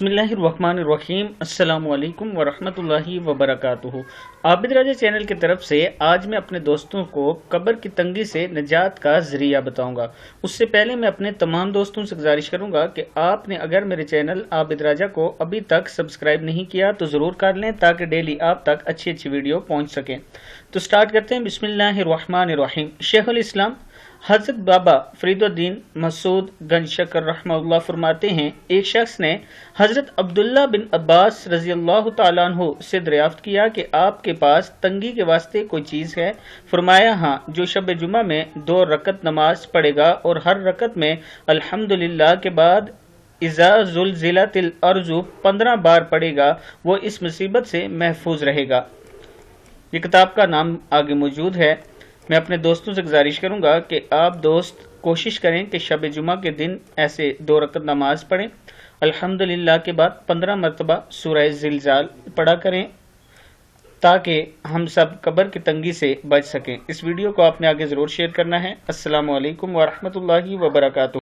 बिस्मिल्लाहिर्रहमानिर्रहीम। अस्सलाम वालेकुम वरहमतुल्लाहि वबरकातुहू। आबिद राजा चैनल की तरफ से आज मैं अपने दोस्तों को कब्र की तंगी से निजात का जरिया बताऊंगा। उससे पहले मैं अपने तमाम दोस्तों से गुजारिश करूंगा कि आपने अगर मेरे चैनल आबिद राजा को अभी तक सब्सक्राइब नहीं किया तो ज़रूर कर लें ताकि डेली आप तक अच्छी अच्छी वीडियो पहुँच सकें। तो स्टार्ट करते हैं। बिस्मिल्लाहिर्रहमानिर्रहीम। शेखुल इस्लाम हज़रत बाबा फरीदुद्दीन मसूद गंज शकर रहमतुल्लाह फरमाते हैं, एक शख्स ने हज़रत अब्दुल्ला बिन अब्बास रज़ी अल्लाह तआला अन्हु से दरियाफ्त किया कि आपके पास तंगी के वास्ते कोई चीज़ है। फरमाया, हाँ, जो शब जुमा में 2 रकत नमाज पढ़ेगा और हर रकत में अल्हम्दुलिल्लाह के बाद इज़ा ज़ुलज़िलतिल अर्ज़ु 15 बार पढ़ेगा, वो इस मुसीबत से महफूज रहेगा। ये किताब का नाम आगे मौजूद है। मैं अपने दोस्तों से गुजारिश करूंगा कि आप दोस्त कोशिश करें कि शब जुमा के दिन ऐसे 2 रकत नमाज पढ़ें, अल्हम्दुलिल्लाह के बाद 15 मरतबा सूरह ज़िलज़ाल पढ़ा करें ताकि हम सब कब्र की तंगी से बच सकें। इस वीडियो को आपने आगे ज़रूर शेयर करना है। अस्सलामु अलैकुम वरहमतुल्लाहि वबरकातुहू।